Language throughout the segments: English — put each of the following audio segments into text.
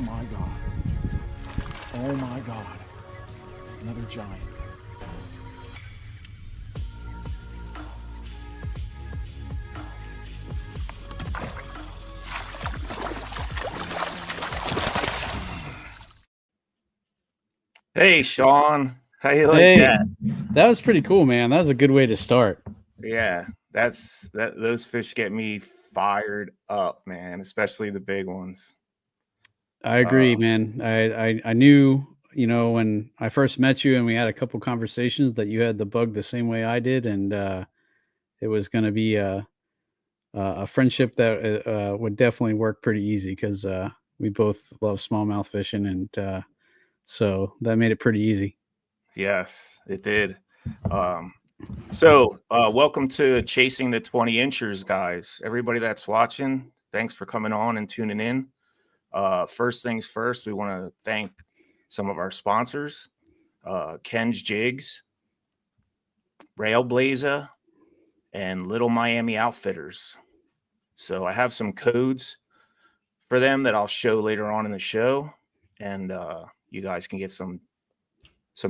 my God. Oh my God. Another giant. Hey, Sean, how you like Hey, that? that was pretty cool, man. That was a good way to start. Yeah, those fish get me fired up, man, especially the big ones. I Uh, agree, man. I knew, when I first met you and we had a couple conversations that you had the bug the same way I did, and it was going to be a friendship that would definitely work pretty easy because we both love smallmouth fishing, and so that made it pretty easy. yes, it did. Um, Welcome to Chasing the 20 Inchers, guys. Everybody that's watching, thanks for coming on and tuning in. First things first, we want to thank some of our sponsors, Ken's Jigs, Railblazer, and Little Miami Outfitters. So I have some codes for them that I'll show later on in the show, and you guys can get some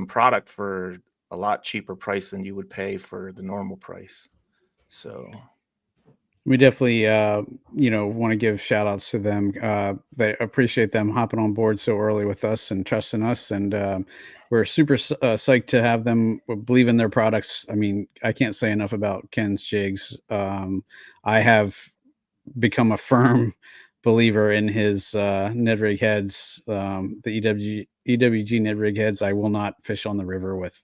product for a lot cheaper price than you would pay for the normal price. So We definitely, want to give shout outs to them. They appreciate them hopping on board so early with us and trusting us. And we're super psyched to have them believe in their products. I mean, I can't say enough about Ken's Jigs. I have become a firm believer in his Ned rig heads, the EWG Ned rig heads. I will not fish on the river with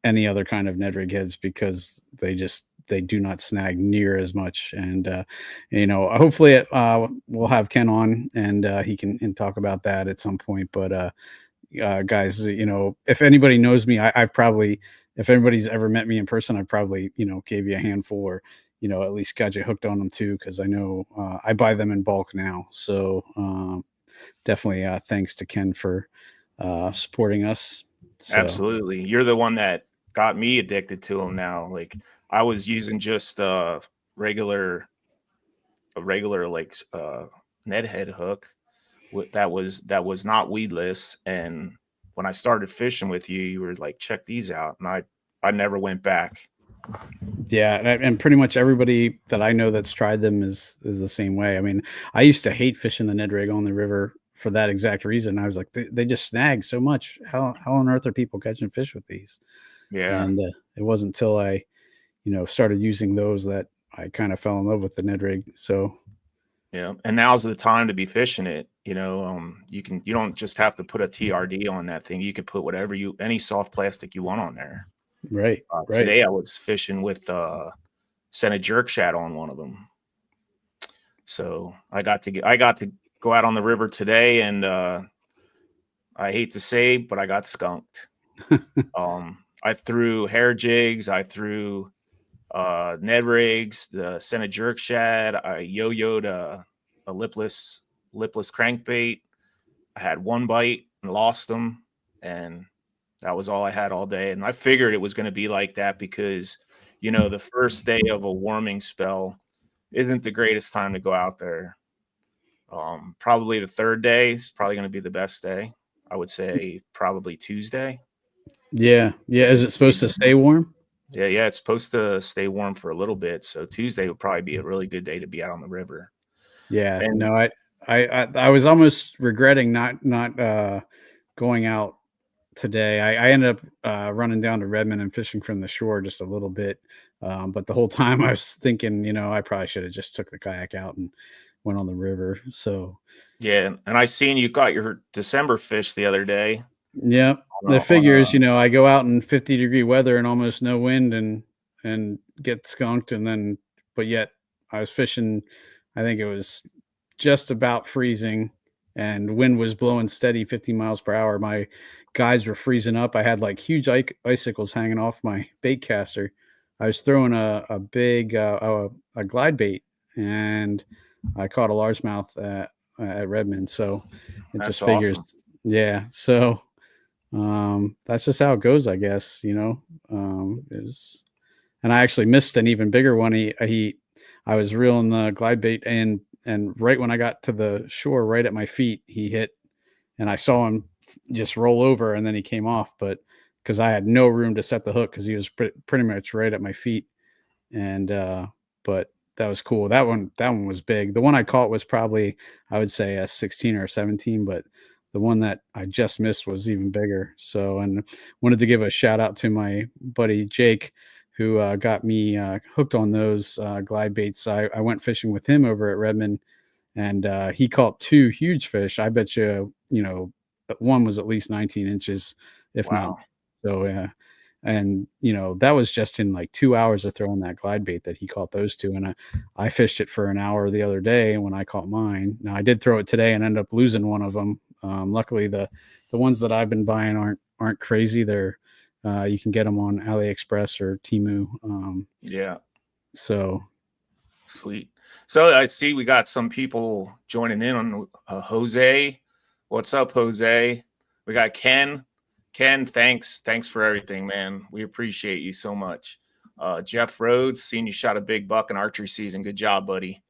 any other kind of Ned rig heads because they do not snag near as much. And hopefully we'll have Ken on and he can talk about that at some point. But guys, if anybody knows me, I've probably, if anybody's ever met me in person, I probably gave you a handful or at least got you hooked on them too, because I know I buy them in bulk now. So definitely thanks to Ken for supporting us. So absolutely, you're the one that got me addicted to them now. Like I was using just regular a regular like Ned head hook that was not weedless. And when I started fishing with you, you were like, check these out, and I never went back. yeah, and pretty much everybody that I know that's tried them is the same way. I mean, I used to hate fishing the Ned rig on the river for that exact reason. I was like, they just snag so much. How on earth are people catching fish with these? Yeah, And it wasn't until I started using those that I kind of fell in love with the Ned rig. So yeah. And now's the time to be fishing it. You don't just have to put a TRD on that thing. You could put any soft plastic you want on there. right, right. Today I was fishing with sent a jerk shad on one of them. So I got to go out on the river today, and I hate to say, but I got skunked. I threw hair jigs, I threw Ned rigs, the sent a jerk shad, I yo-yoed a lipless crankbait. I had one bite and lost them, and that was all I had all day. And I figured it was going to be like that because, the first day of a warming spell isn't the greatest time to go out there. Probably the third day is probably going to be the best day. I would say probably Tuesday. Yeah, yeah. Because Is it supposed to stay warm? yeah, it's supposed to stay warm for a little bit. So Tuesday would probably be a really good day to be out on the river. Yeah. And No, I was almost regretting not going out today. I ended up running down to Redmond and fishing from the shore just a little bit. But the whole time I was thinking, I probably should have just took the kayak out and went on the river. So yeah, and I seen you got your December fish the other day yeah, on the a figures, I go out in 50-degree weather and almost no wind and get skunked, and then but yet I was fishing. I think it was just about freezing, and wind was blowing steady 50 miles per hour. My guides were freezing up. I had like huge icicles hanging off my bait caster. I was throwing a big a glide bait, and I caught a largemouth at Redmond. So it that's just figures, awesome. yeah. So that's just how it goes, I guess. It was, and I actually missed an even bigger one. I was reeling the glide bait, and right when I got to the shore, right at my feet, he hit and I saw him just roll over, and then he came off, but because I had no room to set the hook because he was pretty much right at my feet. And but that was cool. That one was big. The one I caught was probably, I would say, a 16 or a 17, but the one that I just missed was even bigger. So, and wanted to give a shout out to my buddy Jake, who got me hooked on those glide baits. I went fishing with him over at Redmond, and he caught 2 huge fish. I bet you, one was at least 19 inches, if not. Wow. So, and that was just in like 2 hours of throwing that glide bait that he caught those 2. And I fished it for an hour the other day when I caught mine. Now I did throw it today and end up losing one of them. Luckily the ones that I've been buying aren't crazy. They're you can get them on AliExpress or Temu. Yeah. So sweet. So I see we got some people joining in on Jose. What's up, Jose? We got Ken. Ken, thanks for everything, man. We appreciate you so much. Jeff Rhodes, seen you shot a big buck in archery season. Good job, buddy.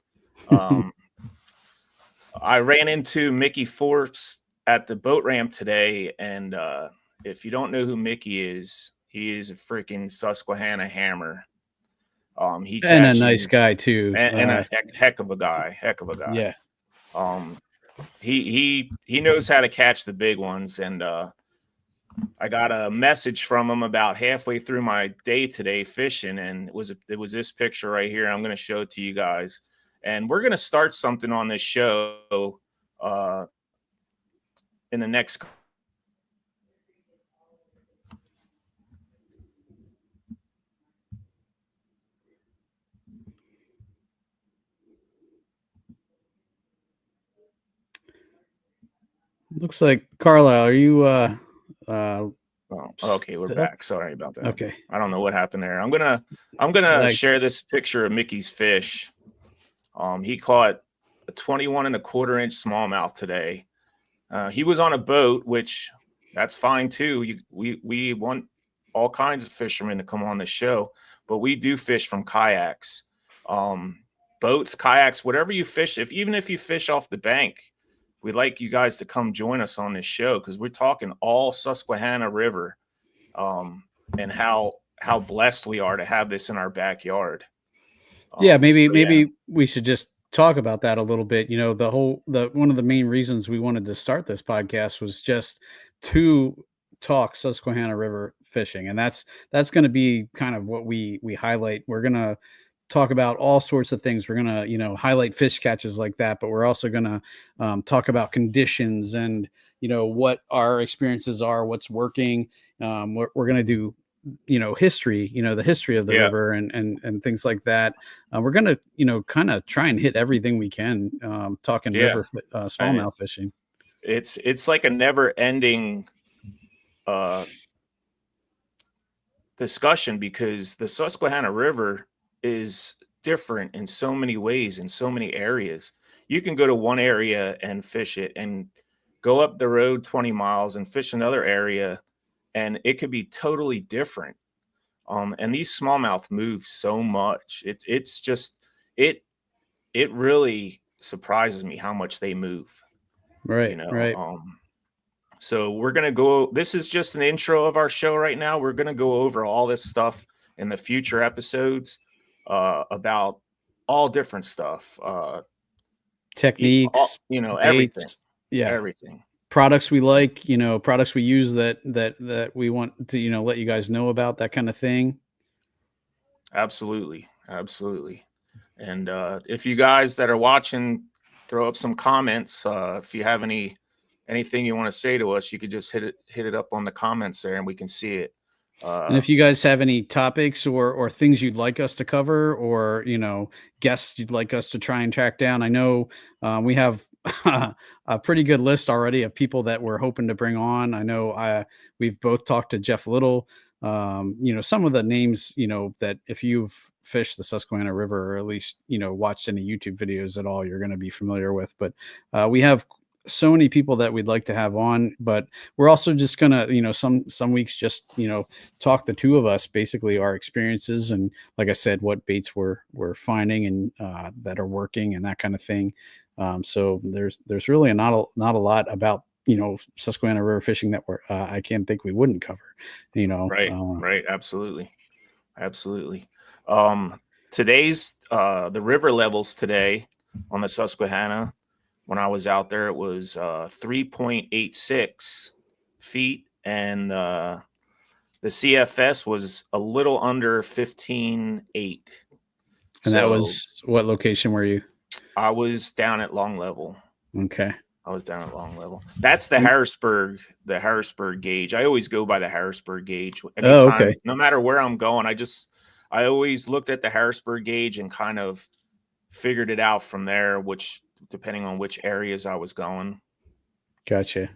I ran into Mickey Forbes at the boat ramp today, and if you don't know who Mickey is, he is a freaking Susquehanna hammer. He catches, and a nice guy too, and a heck of a guy. Yeah. He knows how to catch the big ones, and I got a message from him about halfway through my day today fishing, and it was this picture right here. I'm going to show it to you guys, and we're going to start something on this show in the next. Looks like Carlile, are you okay, we're back. Sorry about that. Okay. I don't know what happened there. I'm gonna share this picture of Mickey's fish. He caught a 21.25-inch smallmouth today. He was on a boat, which that's fine too. We want all kinds of fishermen to come on the show, but we do fish from kayaks, boats, kayaks, whatever you fish. Even if you fish off the bank, we'd like you guys to come join us on this show, because we're talking all Susquehanna River, and how blessed we are to have this in our backyard. Maybe we should just talk about that a little bit. One of the main reasons we wanted to start this podcast was just to talk Susquehanna River fishing, and that's going to be kind of what we highlight. We're going to talk about all sorts of things. We're going to, highlight fish catches like that, but we're also going to talk about conditions and, what our experiences are, what's working. We're going to do, history, the history of the river and things like that. We're going to, kind of try and hit everything we can, talking river smallmouth fishing. It's like a never ending discussion, because the Susquehanna River is different in so many ways, in so many areas. You can go to one area and fish it, and go up the road 20 miles and fish another area, and it could be totally different. And these smallmouth move so much. It's just it really surprises me how much they move. Right. Right. So we're going to go, this is just an intro of our show right now. We're going to go over all this stuff in the future episodes, about all different stuff, techniques, everything. Everything. Products we like, products we use that we want to, let you guys know about, that kind of thing. Absolutely. And if you guys that are watching, throw up some comments. If you have anything you want to say to us, you could just hit it up on the comments there, and we can see it. And if you guys have any topics or things you'd like us to cover, or guests you'd like us to try and track down, I know we have a pretty good list already of people that we're hoping to bring on. I know we've both talked to Jeff Little. Some of the names that if you've fished the Susquehanna River, or at least watched any YouTube videos at all, you're going to be familiar with. But we have so many people that we'd like to have on, but we're also just gonna, some weeks just, talk the two of us, basically our experiences, and like I said, what baits we're finding and that are working and that kind of thing. So there's really not a lot about Susquehanna River fishing that I can't think we wouldn't cover, Right. Absolutely. Today's the river levels today on the Susquehanna, when I was out there, it was 3.86 feet, and the CFS was a little under 15.8. And that So was what location were you? I was down at Long Level. Okay. That's the Harrisburg gauge. I always go by the Harrisburg gauge. Oh, okay. No matter where I'm going, I always looked at the Harrisburg gauge and kind of figured it out from there, depending on which areas I was going. Gotcha.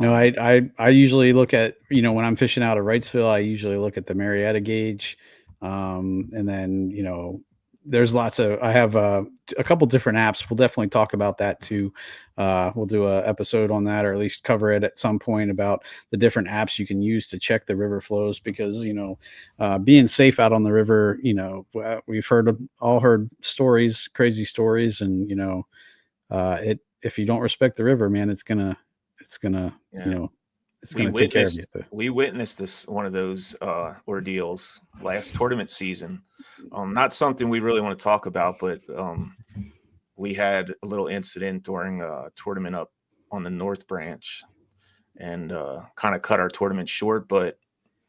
No, I usually look at, when I'm fishing out of Wrightsville, I usually look at the Marietta gauge. And then, there's I have a couple different apps. We'll definitely talk about that too. We'll do a episode on that, or at least cover it at some point, about the different apps you can use to check the river flows, because, being safe out on the river, we've all heard stories, crazy stories. And, if you don't respect the river, man, it's gonna, Yeah. it's going to take care of you. We witnessed one of those ordeals last tournament season. Not something we really want to talk about, but we had a little incident during a tournament up on the North Branch, and kind of cut our tournament short. But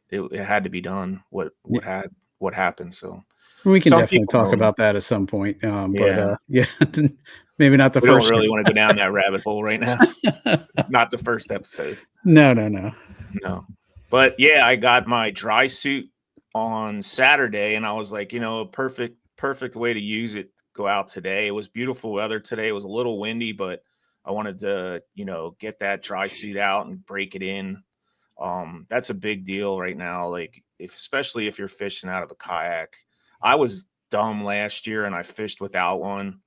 it had to be done. What happened? So we can definitely talk about that at some point. But maybe not the we first. We don't really want to go down that rabbit hole right now. Not the first episode. No. But yeah, I got my dry suit on Saturday, and I was like, perfect way to use it. Go out today. It was beautiful weather today. It was a little windy, but I wanted to, get that dry suit out and break it in. That's a big deal right now. Like, especially if you're fishing out of a kayak. I was dumb last year and I fished without one.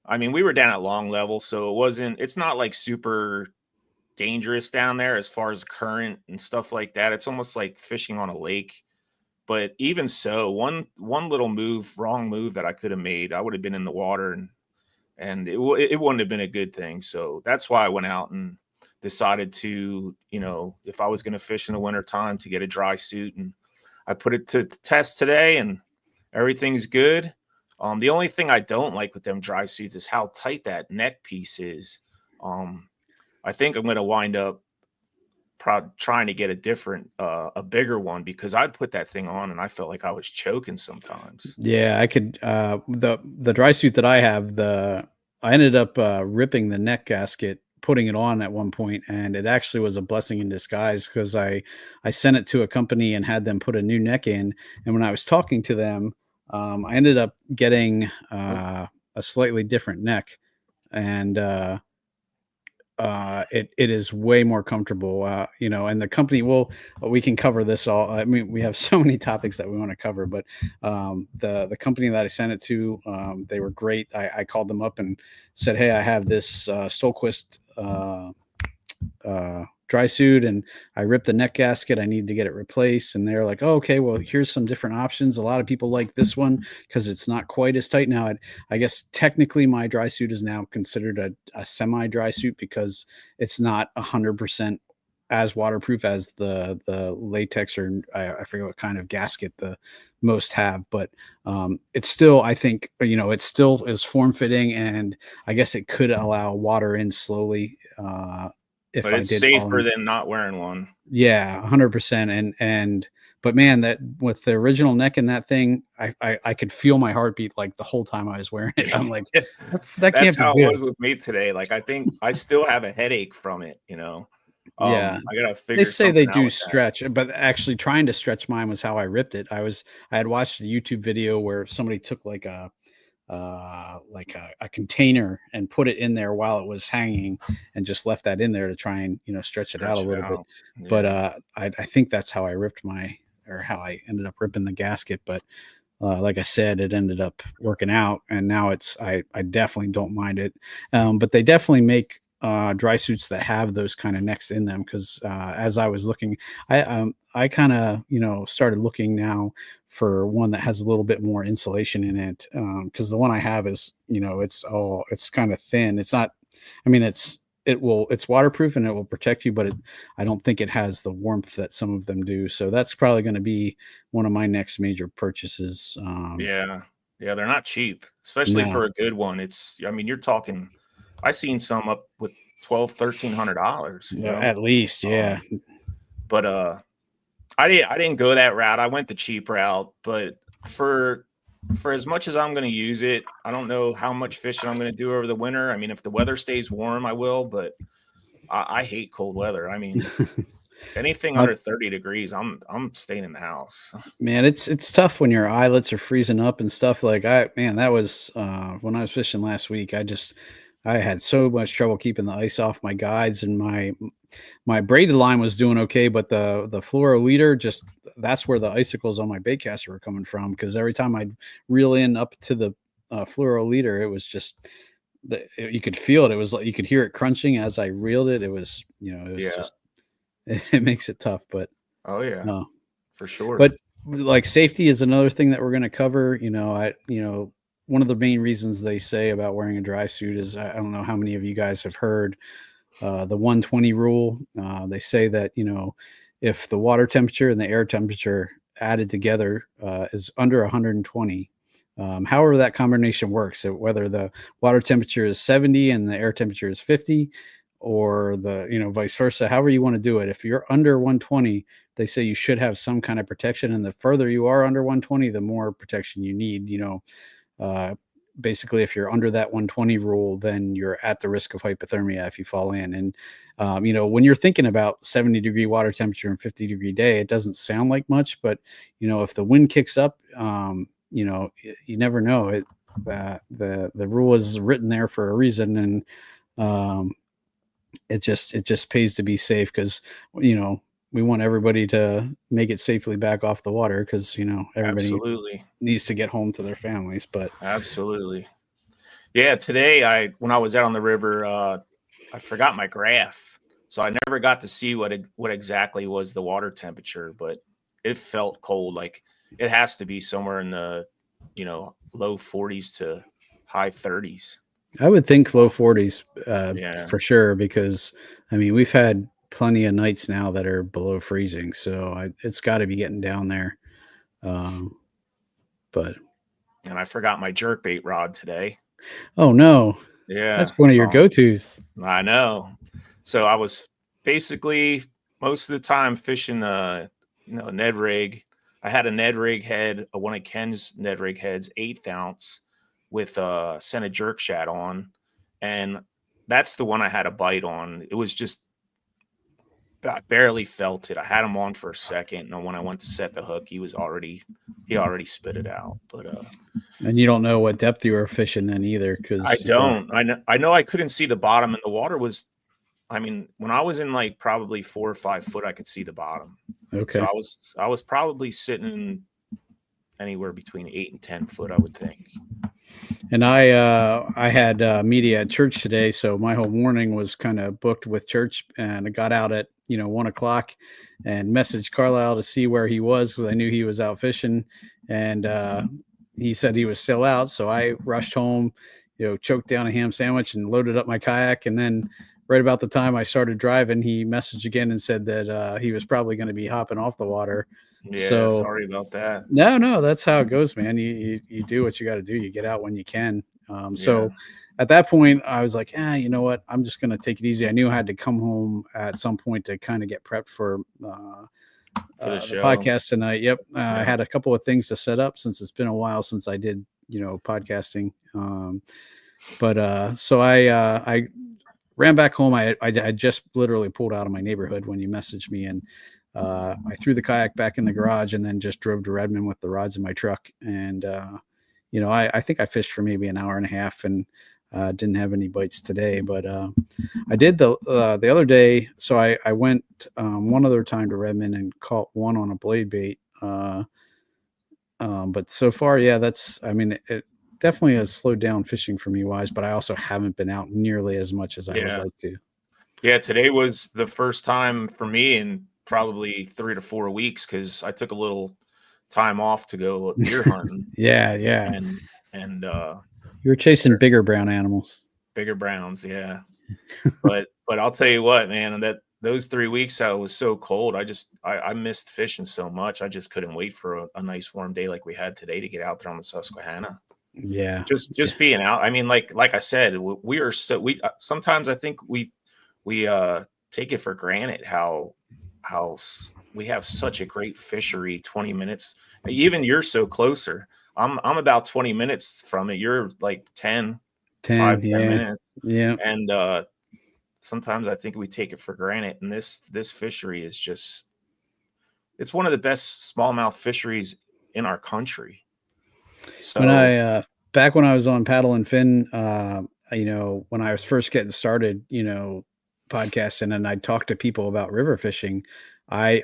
I mean, we were down at Long Level, so it's not like super dangerous down there as far as current and stuff like that. It's almost like fishing on a lake. But even so, one little wrong move that I could have made, I would have been in the water, and it wouldn't have been a good thing. So that's why I went out and decided to, if I was going to fish in the wintertime, to get a dry suit. And I put it to test today, and everything's good. The only thing I don't like with them dry suits is how tight that neck piece is. I think I'm going to wind up trying to get a bigger one, because I'd put that thing on and I felt like I was choking sometimes. Yeah, I could. The dry suit that I have, I ended up ripping the neck gasket, putting it on at one point, and it actually was a blessing in disguise, because I sent it to a company and had them put a new neck in. And when I was talking to them, I ended up getting a slightly different neck, and it is way more comfortable, and the company we can cover this all. I mean, we have so many topics that we want to cover, but the company that I sent it to, they were great. I called them up and said, hey, I have this Stolquist dry suit, and I ripped the neck gasket. I need to get it replaced. And they're like, oh, okay, well, here's some different options. A lot of people like this one because it's not quite as tight. Now, I guess technically my dry suit is now considered a semi-dry suit, because it's not 100% as waterproof as the latex, or I forget what kind of gasket the most have, but it's still, I think, it still is form-fitting, and I guess it could allow water in slowly. But it's safer than not wearing one. Yeah, 100%. But man, that with the original neck in that thing, I could feel my heartbeat like the whole time I was wearing it. I'm like, that can't be good. That's how it was with me today. Like, I think I still have a headache from it. Yeah, I gotta figure. They say they do stretch, but actually trying to stretch mine was how I ripped it. I had watched a YouTube video where somebody took like a container and put it in there while it was hanging, and just left that in there to try and stretch it out a little bit. Yeah. But I think that's how I how I ended up ripping the gasket. But like I said, it ended up working out, and now I definitely don't mind it. But they definitely make dry suits that have those kind of necks in them, because as I was looking, I kind of started looking now for one that has a little bit more insulation in it, because the one I have is it's kind of thin. It's not, I mean, it's it's waterproof and it will protect you, but I don't think it has the warmth that some of them do. So that's probably going to be one of my next major purchases. Yeah. Yeah, they're not cheap, especially No, for a good one. I mean, you're talking, I seen some up with $1,200, you know. at least, yeah. But I didn't go that route. I went the cheap route, but for as much as I'm going to use it, I don't know how much fishing I'm going to do over the winter. I mean, if the weather stays warm, I will, but I hate cold weather. I mean, anything Uh, under 30 degrees, I'm staying in the house. Man, it's tough when your eyelets are freezing up and stuff. Like that was when I was fishing last week. I had so much trouble keeping the ice off my guides, and my braided line was doing okay, but the fluoro leader, just that's where the icicles on my baitcaster were coming from. Because every time I'd reel in up to the fluoro leader, it was just you could feel it. It was like you could hear it crunching as I reeled it. It was Yeah. just it makes it tough, but Oh yeah, no. for sure. But like safety is another thing that we're going to cover. One of the main reasons they say about wearing a dry suit is I don't know how many of you guys have heard the 120 rule. They say that if the water temperature and the air temperature added together is under 120, however that combination works, so whether the water temperature is 70 and the air temperature is 50, or vice versa, however you want to do it. If you're under 120, they say you should have some kind of protection, and the further you are under 120, the more protection you need. Basically, if you're under that 120 rule, then you're at the risk of hypothermia if you fall in. And when you're thinking about 70-degree water temperature and 50-degree day, it doesn't sound like much, but if the wind kicks up, you never know. The rule is written there for a reason, and it just pays to be safe, because we want everybody to make it safely back off the water, because everybody Absolutely. needs to get home to their families. But Absolutely. Yeah, today when I was out on the river, I forgot my graph, so I never got to see what exactly was the water temperature, but it felt cold. Like it has to be somewhere in the low 40s to high 30s. I would think low 40s Yeah. for sure, because I mean we've had plenty of nights now that are below freezing, so it's got to be getting down there. But And I forgot my jerkbait rod today. oh no, Yeah, that's one of your go-tos. I know. So I was basically most of the time fishing a Ned rig. I had a Ned rig head, one of Ken's Ned rig heads, 1/8 ounce, with a Senna jerk shad on, and that's the one I had a bite on. It was just I barely felt it. I had him on for a second, and when I went to set the hook, he already spit it out. But and you don't know what depth you were fishing then either, because I don't. I know I couldn't see the bottom, and the water was. I mean, when I was in like probably 4 or 5 foot, I could see the bottom. Okay. So I was probably sitting anywhere between 8 and 10 foot, I would think. And I had media at church today, so my whole morning was kind of booked with church, and I got out at 1:00 and messaged Carlile to see where he was, because I knew he was out fishing, and he said he was still out. So I rushed home, choked down a ham sandwich and loaded up my kayak, and then right about the time I started driving, he messaged again and said that he was probably going to be hopping off the water. Yeah, So sorry about that. No, that's how it goes, man. You do what you got to do. You get out when you can. So Yeah. at that point, I was like, you know what? I'm just going to take it easy. I knew I had to come home at some point to kind of get prepped for the podcast tonight. Yep. I had a couple of things to set up, since it's been a while since I did, podcasting. So I ran back home. I just literally pulled out of my neighborhood when you messaged me, and I threw the kayak back in the garage and then just drove to Redmond with the rods in my truck. And, I think I fished for maybe an hour and a half, and didn't have any bites today, but I did the other day. So I went one other time to Redmond and caught one on a blade bait. But so far, yeah, it definitely has slowed down fishing for me wise, but I also haven't been out nearly as much as I would like to. Yeah, today was the first time for me in probably 3 to 4 weeks, because I took a little time off to go deer hunting. Yeah. And You're chasing bigger brown animals. Bigger browns, yeah. But I'll tell you what, man, that those 3 weeks out was so cold. I missed fishing so much. I just couldn't wait for a nice warm day like we had today to get out there on the Susquehanna. Yeah. Just being out. I mean, like I said, we are so we sometimes I think we take it for granted how we have such a great fishery 20 minutes. Even you're so closer. I'm about 20 minutes from it. You're like 10, 10. 5-10 Yeah. minutes. Yeah. And sometimes I think we take it for granted. And this fishery is just it's one of the best smallmouth fisheries in our country. When So back when I was on Paddle and Fin, when I was first getting started, podcasting, and I'd talk to people about river fishing, I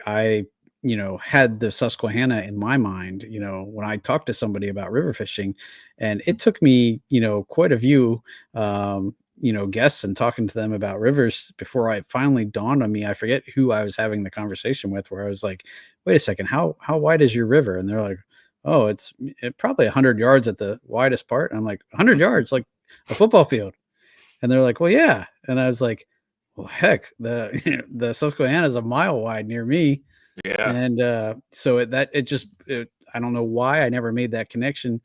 had the Susquehanna in my mind, when I talked to somebody about river fishing, and it took me, quite a few, guests and talking to them about rivers before I finally dawned on me. I forget who I was having the conversation with, where I was like, wait a second, how wide is your river? And they're like, oh, it's probably 100 yards at the widest part. And I'm like, 100 yards, like a football field. And they're like, well, yeah. And I was like, well, heck, the Susquehanna is a mile wide near me. yeah, And so I don't know why I never made that connection,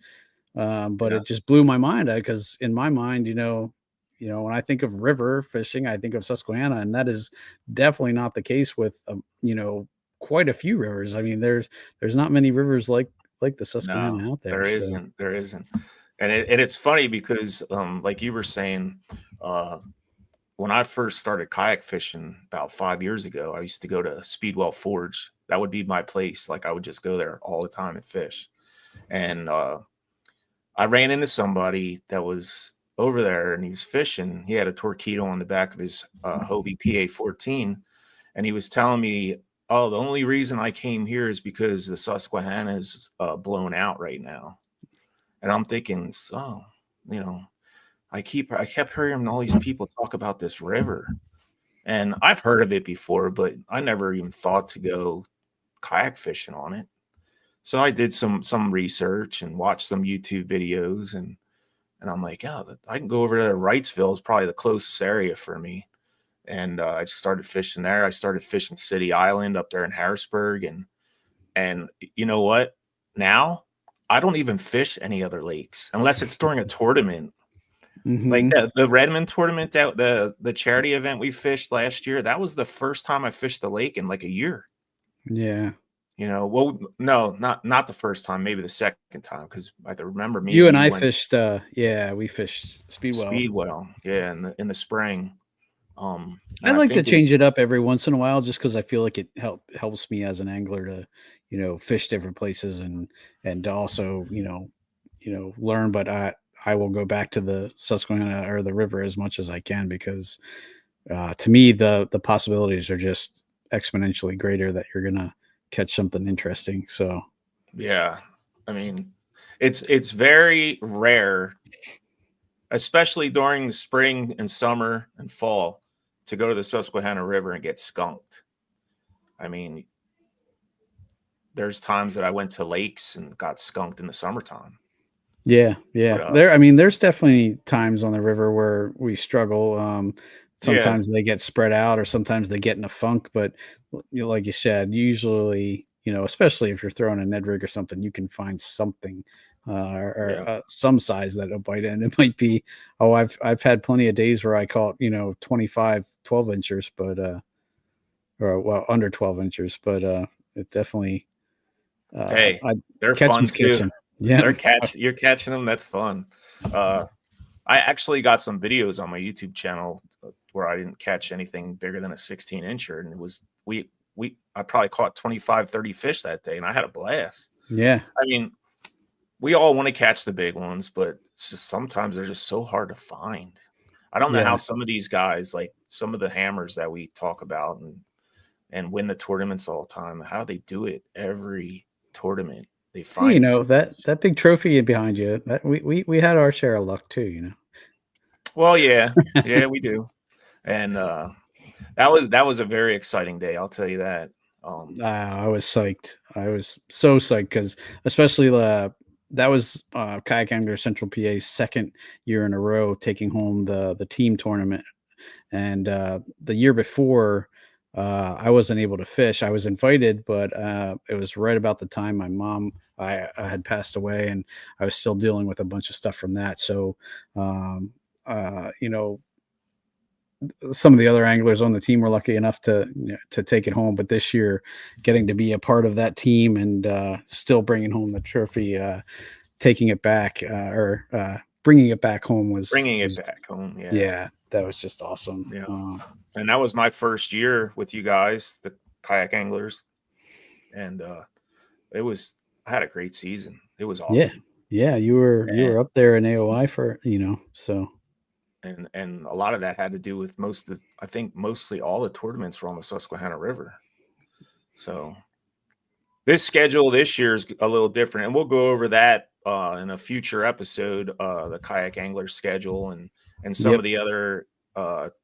but yeah, it just blew my mind, because in my mind, when I think of river fishing, I think of Susquehanna, and that is definitely not the case with quite a few rivers. I mean, there's not many rivers like the no, Susquehanna out there. there So isn't. There isn't. And it's funny because like you were saying, uh when I first started kayak fishing about 5 years ago, I used to go to Speedwell Forge. That would be my place. Like I would just go there all the time and fish. And I ran into somebody that was over there and he was fishing. He had a torpedo on the back of his Hobie PA-14, and he was telling me, "Oh, the only reason I came here is because the Susquehanna is blown out right now." And I'm thinking, so you know, I kept hearing all these people talk about this river, and I've heard of it before, but I never even thought to go kayak fishing on it. So I did some research and watched some YouTube videos, and I'm like, oh, I can go over to Wrightsville. Is probably the closest area for me. And I just started fishing there. I started fishing City Island up there in Harrisburg, and you know what? Now I don't even fish any other lakes unless it's during a tournament. Like mhm. the Redmond tournament, that the charity event we fished last year, that was the first time I fished the lake in like a year. Yeah. Well, no, not the first time, maybe the second time, because I remember me You and and you I went fished, we fished Speedwell. Speedwell, yeah, in the spring. I And I like to think we change it up every once in a while, just because I feel like it helps me as an angler to, fish different places, and to also, learn. But I will go back to the Susquehanna or the river as much as I can, because to me the possibilities are just exponentially greater that you're gonna catch something interesting. So yeah, I mean, it's very rare, especially during the spring and summer and fall, to go to the Susquehanna River and get skunked. I mean, there's times that I went to lakes and got skunked in the summertime. yeah, But yeah. I mean, there's definitely times on the river where we struggle. yeah, Sometimes they get spread out, or sometimes they get in a funk. But like you said, usually, especially if you're throwing a Ned rig or something, you can find something, yeah, some size that'll bite in. It might be, oh, I've had plenty of days where I caught 25 12 inchers, but or well, under 12 inchers, but it definitely hey, I they're catch fun and too. catch them. Yeah. You're catching them. That's fun. Uh, I actually got some videos on my YouTube channel where I didn't catch anything bigger than a 16 incher, and it was I probably caught 25, 30 fish that day, and I had a blast. Yeah. I mean, we all want to catch the big ones, but it's just sometimes they're just so hard to find. I don't know how Yeah. some of these guys, like some of the hammers that we talk about and win the tournaments all the time, how they do it every tournament. They Hey, find these that fish. that big trophy behind you, that we had our share of luck too. Well, yeah, yeah, we do. And that was a very exciting day, I'll tell you that. I was psyched. I was so psyched, because especially that was Kayak Angler Central PA's second year in a row taking home the team tournament. And the year before, I wasn't able to fish. I was invited, but it was right about the time my mom I had passed away, and I was still dealing with a bunch of stuff from that. So, um, you know, some of the other anglers on the team were lucky enough to to take it home. But this year, getting to be a part of that team and still bringing home the trophy, taking it back or bringing it back home Bringing it was back home. Yeah. yeah, that was just awesome. Yeah. And that was my first year with you guys, the kayak anglers. And I had a great season. It was awesome. Yeah, you were up there in AOI for so. And a lot of that had to do with I think mostly all the tournaments were on the Susquehanna River. So this schedule this year is a little different, and we'll go over that in a future episode, the kayak angler schedule and some of the other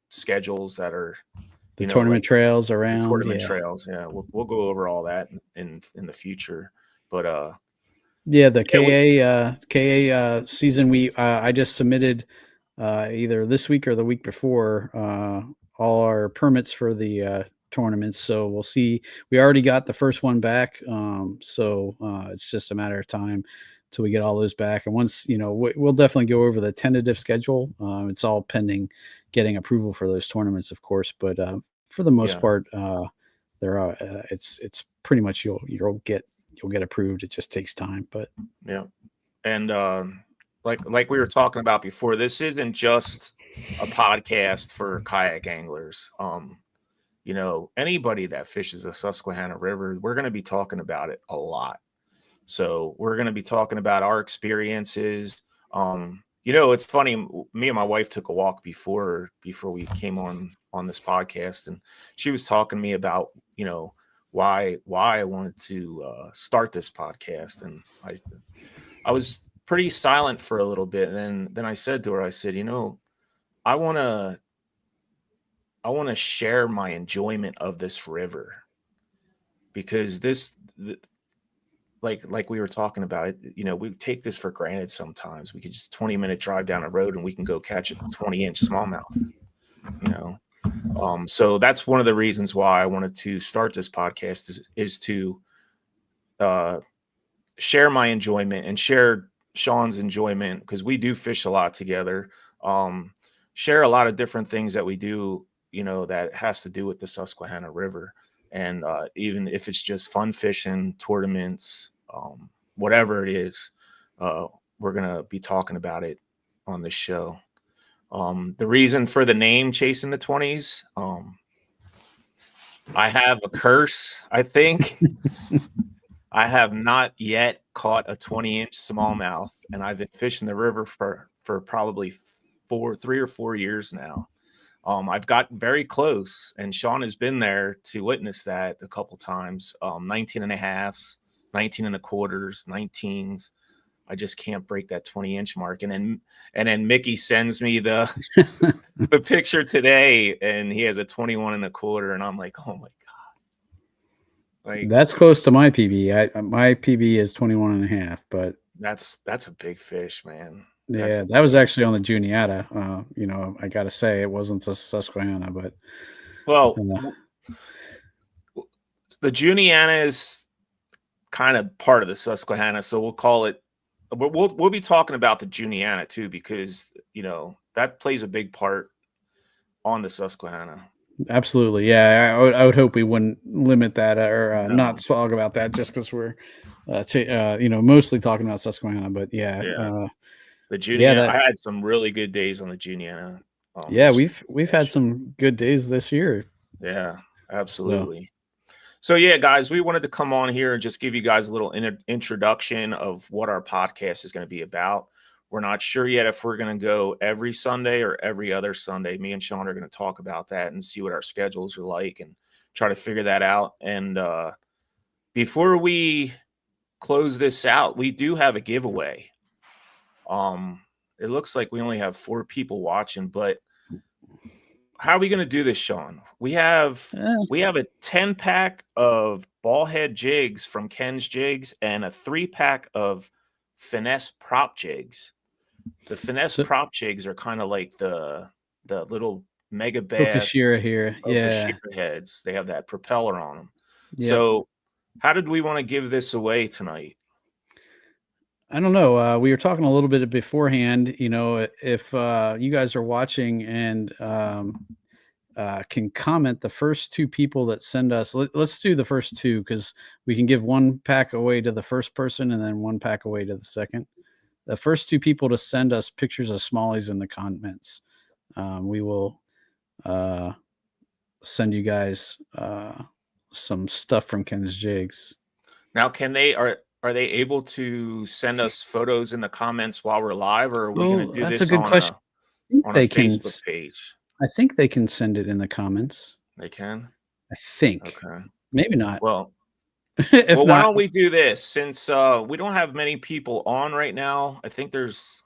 schedules that are the tournament trails around. The tournament trails. Yeah, we'll go over all that in the future. But yeah, the KA season I just submitted either this week or the week before all our permits for the tournaments. So we'll see. We already got the first one back, so it's just a matter of time till we get all those back. And once we'll definitely go over the tentative schedule. It's all pending getting approval for those tournaments, of course. But for the most part, there are. It's pretty much you'll get approved. It just takes time, but yeah, and like we were talking about before, this isn't just a podcast for kayak anglers. Anybody that fishes the Susquehanna River, we're going to be talking about it a lot. So we're going to be talking about our experiences. It's funny. Me and my wife took a walk before we came on this podcast, and she was talking to me about why I wanted to start this podcast, and I was pretty silent for a little bit, and then I said to her, I said, I want to share my enjoyment of this river, because like we were talking about, we take this for granted sometimes. We could just 20-minute drive down a road and we can go catch a 20-inch smallmouth, so that's one of the reasons why I wanted to start this podcast is to share my enjoyment and share Sean's enjoyment, because we do fish a lot together, share a lot of different things that we do, that has to do with the Susquehanna River. And even if it's just fun fishing, tournaments, whatever it is, we're going to be talking about it on this show. The reason for the name Chasing the 20s, I have a curse, I think. I have not yet caught a 20-inch smallmouth, and I've been fishing the river for probably 3 or 4 years now. I've got very close, and Sean has been there to witness that a couple times. 19 and a halves, 19 and a quarters, 19s. I just can't break that 20-inch mark. And then Mickey sends me the the picture today, and he has a 21 and a quarter, and I'm like, oh my God. Like, that's close to my PB. My PB is 21 and a half, but that's a big fish, man. Yeah, that was actually on the Juniata. I got to say it wasn't the Susquehanna, but the Juniata is kind of part of the Susquehanna, so we'll call it. We'll be talking about the Juniata too, because that plays a big part on the Susquehanna. Absolutely, yeah. I would hope we wouldn't limit that or not talk about that just because we're mostly talking about Susquehanna. But the Juniata, I had some really good days on the Juniata. We've had some good days this year. Yeah, absolutely. So yeah, guys, we wanted to come on here and just give you guys a little introduction of what our podcast is going to be about. We're not sure yet if we're going to go every Sunday or every other Sunday. Me and Sean are going to talk about that and see what our schedules are like and try to figure that out. And before we close this out, we do have a giveaway. It looks like we only have 4 people watching, but how are we going to do this, Sean? We have a 10-pack of ball head jigs from Ken's Jigs and a 3-pack of finesse prop jigs. The finesse prop jigs are kind of like the little mega bass, Kokashira here. Yeah. Okashira heads. They have that propeller on them. Yep. So how did we want to give this away tonight? I don't know. We were talking a little bit beforehand. You know, if you guys are watching and can comment, the first two people that send us, let's do the first two, because we can give one pack away to the first person and then one pack away to the second. The first two people to send us pictures of smallies in the comments, we will send you guys some stuff from Ken's Jigs. Now, are they able to send us photos in the comments while we're live, or are we going to do that's this a good question. on a Facebook page? I think they can send it in the comments. They can? I think. Okay. Maybe not. Well, if why not, don't we do this? Since we don't have many people on right now, I think there's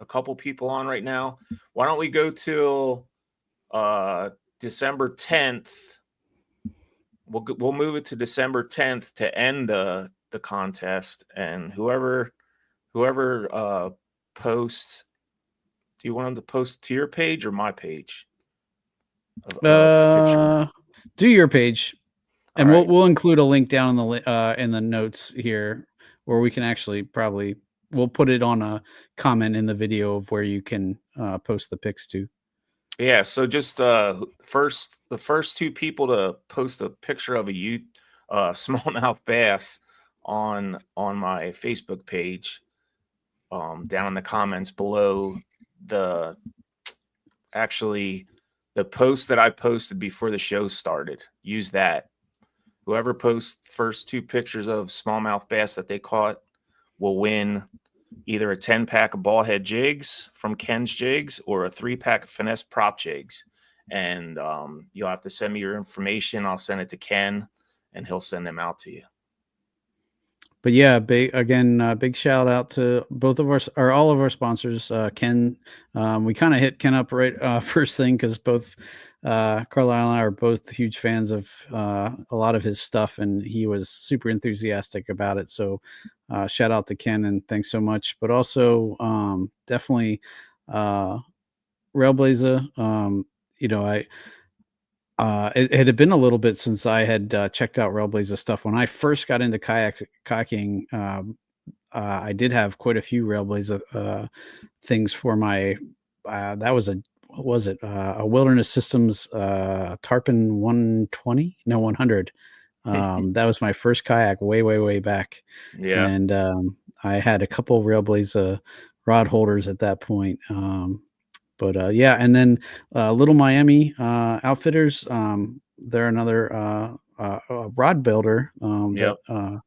a couple people on right now. Why don't we go till December 10th? We'll move it to December 10th to end the contest, and whoever posts. Do you want them to post to your page or my page? do your page, and right. we'll include a link down in the notes here, where we can actually we'll put it on a comment in the video of where you can post the pics to. Yeah, so just the first two people to post a picture of a smallmouth bass on my Facebook page, down in the comments below the post that I posted before the show started. Use that. Whoever posts first two pictures of smallmouth bass that they caught will win either a 10-pack of ballhead jigs from Ken's Jigs or a 3-pack of finesse prop jigs. And you'll have to send me your information. I'll send it to Ken, and he'll send them out to you. But yeah, big shout out to all of our sponsors. Ken, we kind of hit Ken up right first thing, because both Carlile and I are both huge fans of a lot of his stuff, and he was super enthusiastic about it. So shout out to Ken, and thanks so much. But also definitely Railblazer. You know, it had been a little bit since I had checked out Railblazer stuff. When I first got into kayaking, I did have quite a few Railblazer things for my. That was a Wilderness Systems Tarpon 120? No, 100. That was my first kayak way back. Yeah, and I had a couple Railblazer rod holders at that point. But yeah, and then Little Miami Outfitters, they're another rod builder that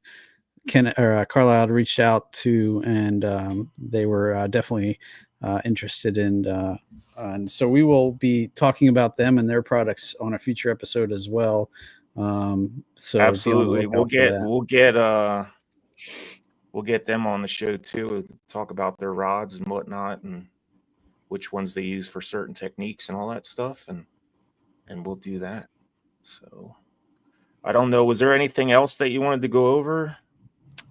Ken or Carlile reached out to, and they were definitely interested in. And so we will be talking about them and their products on a future episode as well. So absolutely, we'll get them on the show too. Talk about their rods and whatnot, and which ones they use for certain techniques and all that stuff, and we'll do that. So I don't know, was there anything else that you wanted to go over?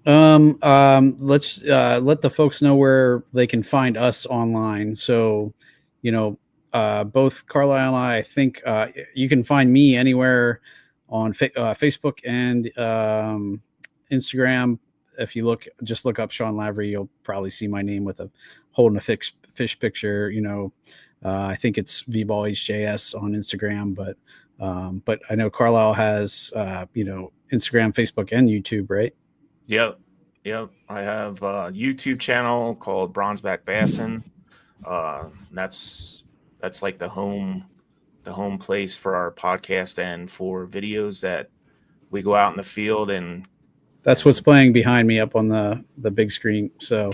Let's let the folks know where they can find us online. So, you know, both Carlile and I think you can find me anywhere on Facebook and Instagram. If you just look up Sean Lavery, you'll probably see my name with holding a fish picture. You know, I think it's VBallsJS on Instagram, but I know Carlile has Instagram, Facebook, and YouTube, right? Yep. I have a YouTube channel called Bronzeback Bassin. That's like the home place for our podcast and for videos that we go out in the field, and that's what's playing behind me up on the big screen. So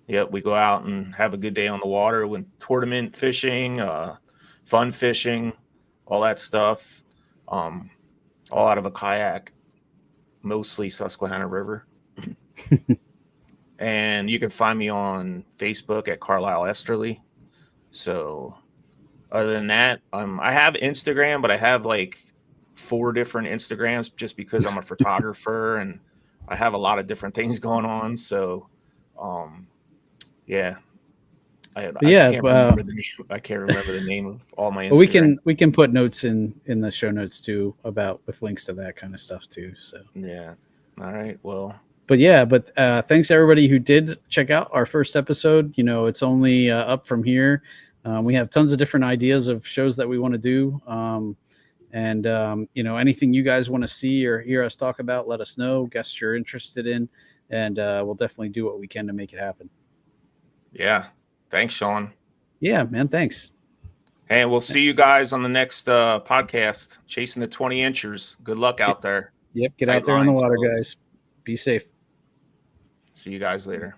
we go out and have a good day on the water with tournament fishing, fun fishing, all that stuff, all out of a kayak, mostly Susquehanna River. And you can find me on Facebook at Carlile Esterly. So other than that, I have Instagram, but I have like 4 different Instagrams just because I'm a photographer and I have a lot of different things going on. So yeah, I Yeah, can't remember the name. I can't remember the name of all my Instagram. But we can put notes in the show notes too with links to that kind of stuff too. So yeah. All right. Well. But yeah, thanks everybody who did check out our first episode. You know, it's only up from here. We have tons of different ideas of shows that we want to do. You know, anything you guys want to see or hear us talk about, let us know. Guests you're interested in, and we'll definitely do what we can to make it happen. Yeah. Thanks, Sean. Yeah, man. Thanks. Hey, we'll see you guys on the next podcast, Chasing the 20 Inchers. Good luck out there. Yep. Get out there on the water, guys. Be safe. See you guys later.